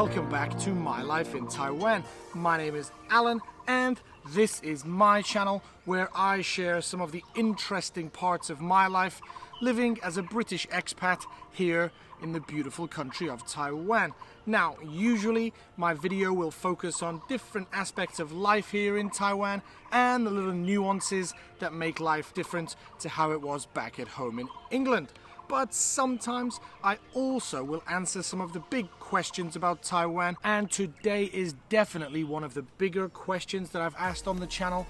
welcome back to My Life in Taiwan. My name is Alan and this is my channel where I share some of the interesting parts of my life living as a British expat here in the beautiful country of Taiwan. Now, usually my video will focus on different aspects of life here in Taiwan and the little nuances that make life different to how it was back at home in England. But sometimes I also will answer some of the big questions about Taiwan, and today is definitely one of the bigger questions that I've asked on the channel.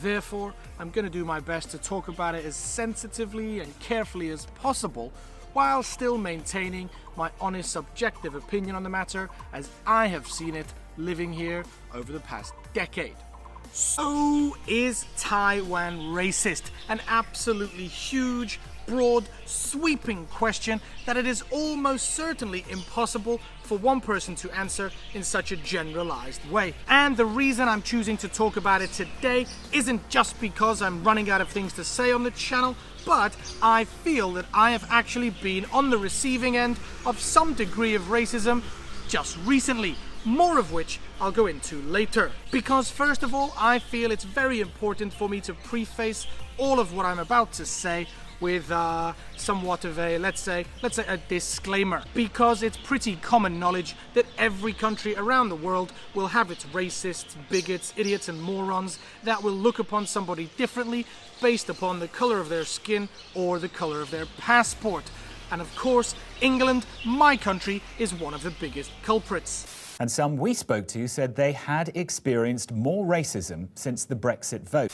Therefore, I'm going to do my best to talk about it as sensitively and carefully as possible, while still maintaining my honest subjective opinion on the matter as I have seen it living here over the past decade. So, is Taiwan racist? An absolutely huge, broad, sweeping question that it is almost certainly impossible for one person to answer in such a generalized way. And the reason I'm choosing to talk about it today isn't just because I'm running out of things to say on the channel, but I feel that I have actually been on the receiving end of some degree of racism just recently, more of which I'll go into later. Because first of all, I feel it's very important for me to preface all of what I'm about to say with somewhat of a, let's say a disclaimer, because it's pretty common knowledge that every country around the world will have its racists, bigots, idiots and morons that will look upon somebody differently based upon the color of their skin or the color of their passport. And of course, England, my country, is one of the biggest culprits. And some we spoke to said they had experienced more racism since the Brexit vote.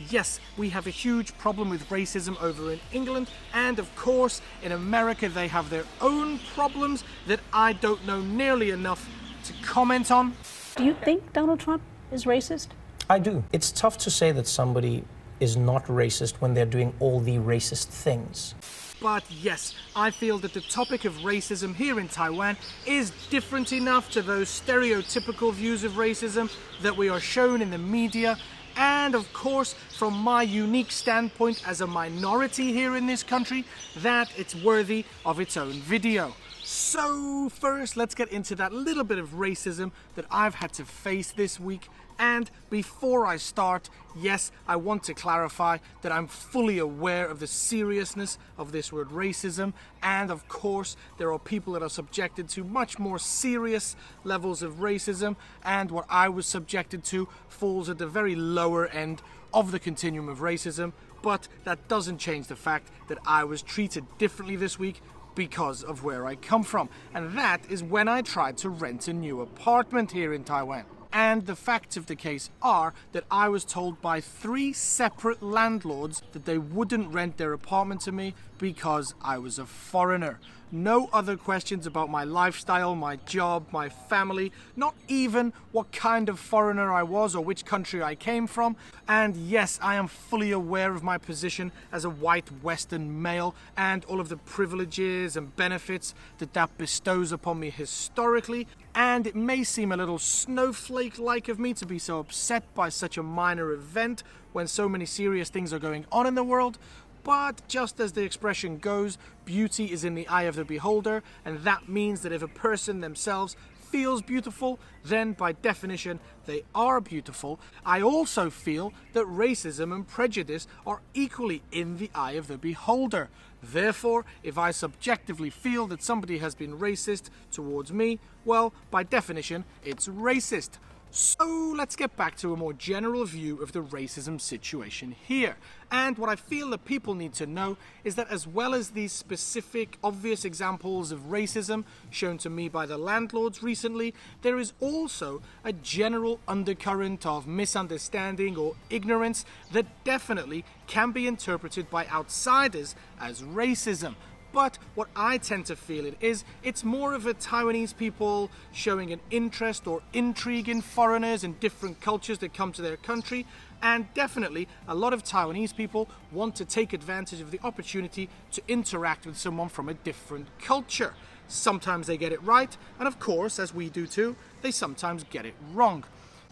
Yes, we have a huge problem with racism over in England, and of course in America they have their own problems that I don't know nearly enough to comment on. Do you think Donald Trump is racist? I do. It's tough to say that somebody is not racist when they're doing all the racist things. But yes, I feel that the topic of racism here in Taiwan is different enough to those stereotypical views of racism that we are shown in the media, and of course from my unique standpoint as a minority here in this country, that it's worthy of its own video. So first, let's get into that little bit of racism that I've had to face this week. And before I start, yes, I want to clarify that I'm fully aware of the seriousness of this word racism, and of course there are people that are subjected to much more serious levels of racism, and what I was subjected to falls at the very lower end of the continuum of racism, but that doesn't change the fact that I was treated differently this week because of where I come from, and that is when I tried to rent a new apartment here in Taiwan. And the facts of the case are that I was told by 3 separate landlords that they wouldn't rent their apartment to me because I was a foreigner. No other questions about my lifestyle, my job, my family, not even what kind of foreigner I was or which country I came from. And yes, I am fully aware of my position as a white Western male and all of the privileges and benefits that that bestows upon me historically. And it may seem a little snowflake-like of me to be so upset by such a minor event when so many serious things are going on in the world. But just as the expression goes, beauty is in the eye of the beholder, and that means that if a person themselves feels beautiful, then by definition they are beautiful. I also feel that racism and prejudice are equally in the eye of the beholder. Therefore, if I subjectively feel that somebody has been racist towards me, well, by definition, it's racist. So let's get back to a more general view of the racism situation here. And what I feel that people need to know is that as well as these specific, obvious examples of racism shown to me by the landlords recently, there is also a general undercurrent of misunderstanding or ignorance that definitely can be interpreted by outsiders as racism. But what I tend to feel it's more of a Taiwanese people showing an interest or intrigue in foreigners and different cultures that come to their country, and definitely a lot of Taiwanese people want to take advantage of the opportunity to interact with someone from a different culture. Sometimes they get it right, and of course, as we do too, they sometimes get it wrong.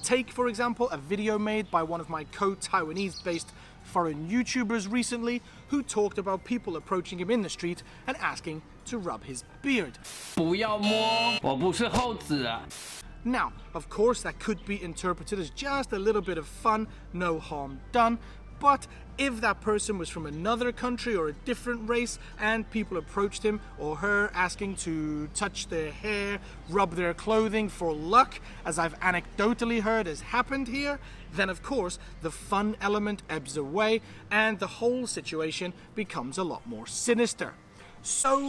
Take, for example, a video made by one of my co-Taiwanese-based foreign YouTubers recently who talked about people approaching him in the street and asking to rub his beard. 不要摸，我不是猴子啊。 Now, of course, that could be interpreted as just a little bit of fun, no harm done, but if that person was from another country or a different race and people approached him or her asking to touch their hair, rub their clothing for luck, as I've anecdotally heard has happened here, then of course the fun element ebbs away and the whole situation becomes a lot more sinister. So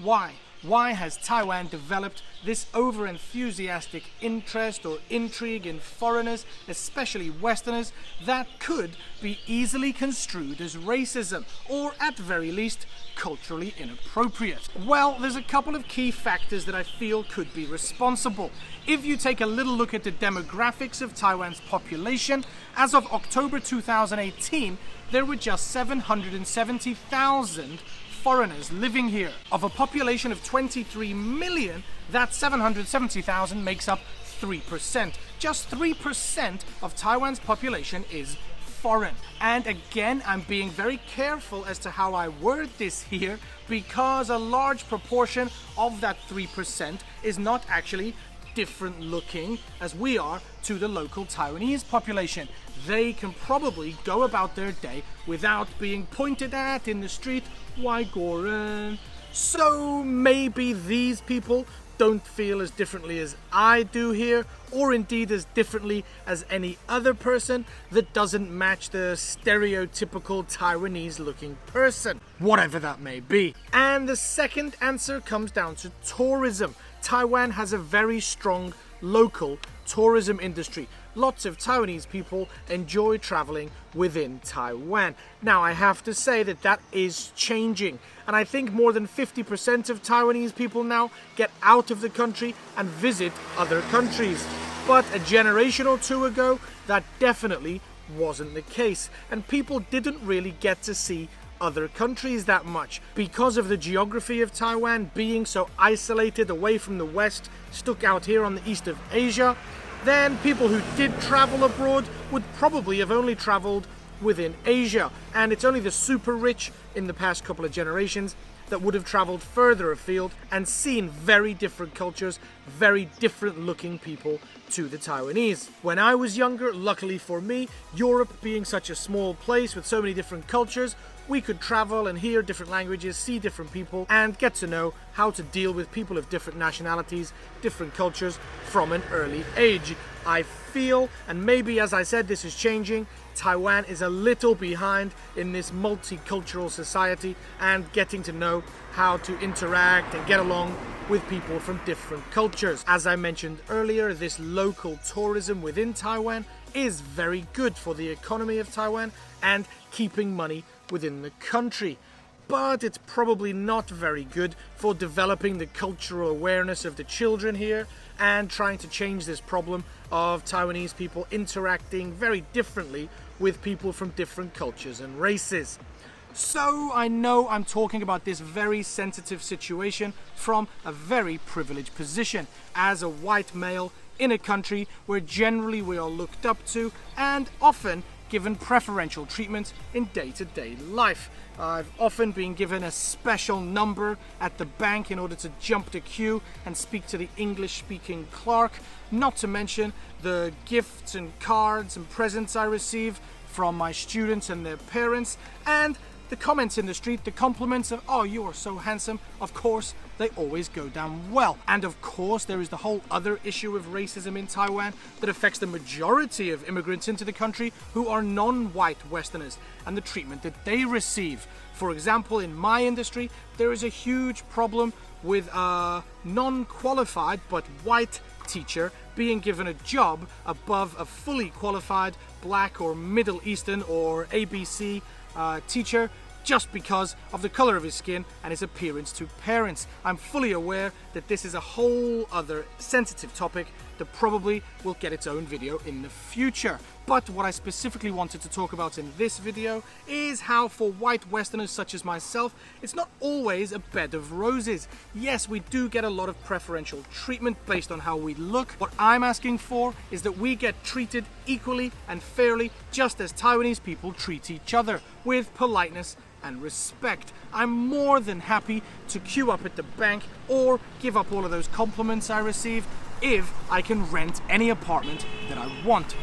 why? Why has Taiwan developed this over-enthusiastic interest or intrigue in foreigners, especially Westerners, that could be easily construed as racism, or at very least, culturally inappropriate? Well, there's a couple of key factors that I feel could be responsible. If you take a little look at the demographics of Taiwan's population, as of October 2018, there were just 770,000 foreigners living here. Of a population of 23 million, that 770,000 makes up 3%. Just 3% of Taiwan's population is foreign. And again, I'm being very careful as to how I word this here because a large proportion of that 3% is not actually different looking as we are to the local Taiwanese population. They can probably go about their day without being pointed at in the street, 外国人. So maybe these people don't feel as differently as I do here, or indeed as differently as any other person that doesn't match the stereotypical Taiwanese looking person, whatever that may be. And the second answer comes down to tourism. Taiwan has a very strong local tourism industry. Lots of Taiwanese people enjoy traveling within Taiwan. Now, I have to say that that is changing. And I think more than 50% of Taiwanese people now get out of the country and visit other countries. But a generation or two ago, that definitely wasn't the case. And people didn't really get to see other countries that much because of the geography of Taiwan being so isolated away from the West, stuck out here on the east of Asia. Then people who did travel abroad would probably have only traveled within Asia, and it's only the super rich in the past couple of generations that would have traveled further afield and seen very different cultures, very different looking people to the Taiwanese. When I was younger, luckily for me, Europe being such a small place with so many different cultures, we could travel and hear different languages, see different people, and get to know how to deal with people of different nationalities, different cultures from an early age. I feel, and maybe as I said, this is changing, Taiwan is a little behind in this multicultural society and getting to know how to interact and get along with people from different cultures. As I mentioned earlier, this local tourism within Taiwan is very good for the economy of Taiwan and keeping money within the country. But it's probably not very good for developing the cultural awareness of the children here and trying to change this problem of Taiwanese people interacting very differently with people from different cultures and races. So I know I'm talking about this very sensitive situation from a very privileged position as a white male in a country where generally we are looked up to and often given preferential treatment in day-to-day life. I've often been given a special number at the bank in order to jump the queue and speak to the English-speaking clerk, not to mention the gifts and cards and presents I receive from my students and their parents, and the comments in the street, the compliments of, oh, you are so handsome, of course, they always go down well. And of course, there is the whole other issue of racism in Taiwan that affects the majority of immigrants into the country who are non-white Westerners and the treatment that they receive. For example, in my industry, there is a huge problem with a non-qualified but white teacher being given a job above a fully qualified Black or Middle Eastern or ABC teacher just because of the color of his skin and his appearance to parents. I'm fully aware that this is a whole other sensitive topic that probably will get its own video in the future. But what I specifically wanted to talk about in this video is how for white Westerners such as myself, it's not always a bed of roses. Yes, we do get a lot of preferential treatment based on how we look. What I'm asking for is that we get treated equally and fairly, just as Taiwanese people treat each other, with politeness and respect. I'm more than happy to queue up at the bank or give up all of those compliments I receive if I can rent any apartment that I want.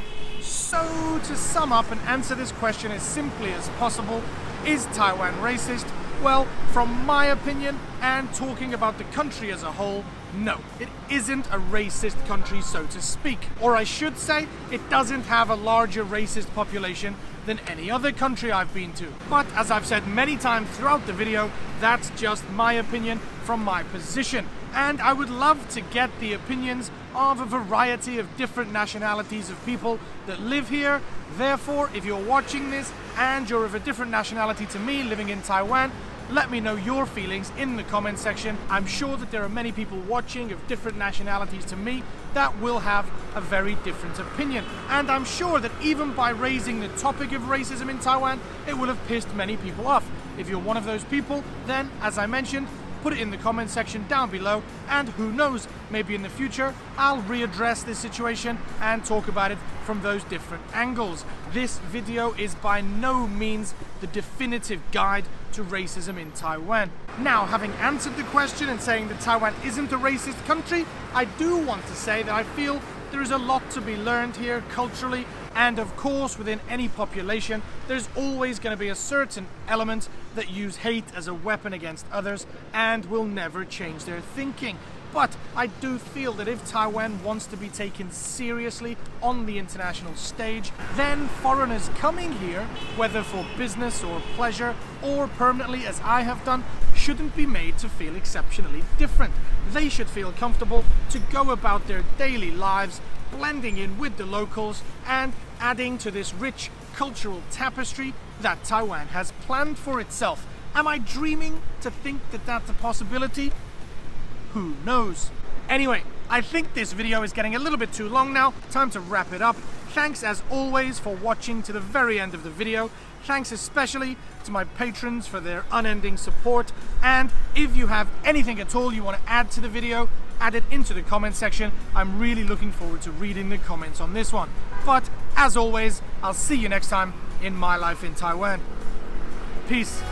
So to sum up and answer this question as simply as possible, is Taiwan racist? Well, from my opinion and talking about the country as a whole, no, it isn't a racist country, so to speak. Or I should say, it doesn't have a larger racist population than any other country I've been to. But as I've said many times throughout the video, that's just my opinion from my position. And I would love to get the opinions of a variety of different nationalities of people that live here. Therefore, if you're watching this and you're of a different nationality to me living in Taiwan, let me know your feelings in the comment section. I'm sure that there are many people watching of different nationalities to me that will have a very different opinion. And I'm sure that even by raising the topic of racism in Taiwan, it will have pissed many people off. If you're one of those people, then, as I mentioned, put it in the comment section down below, and who knows, maybe in the future I'll readdress this situation and talk about it from those different angles. This video is by no means the definitive guide to racism in Taiwan. Now, having answered the question and saying that Taiwan isn't a racist country, I do want to say that I feel there is a lot to be learned here culturally, and of course within any population there's always going to be a certain element that use hate as a weapon against others and will never change their thinking. But I do feel that if Taiwan wants to be taken seriously on the international stage, then foreigners coming here, whether for business or pleasure or permanently as I have done, shouldn't be made to feel exceptionally different. They should feel comfortable to go about their daily lives, blending in with the locals and adding to this rich cultural tapestry that Taiwan has planned for itself. Am I dreaming to think that that's a possibility? Who knows? Anyway, I think this video is getting a little bit too long now. Time to wrap it up. Thanks as always for watching to the very end of the video. Thanks especially to my patrons for their unending support. And if you have anything at all you want to add to the video, add it into the comment section. I'm really looking forward to reading the comments on this one. But as always, I'll see you next time in My Life in Taiwan. Peace.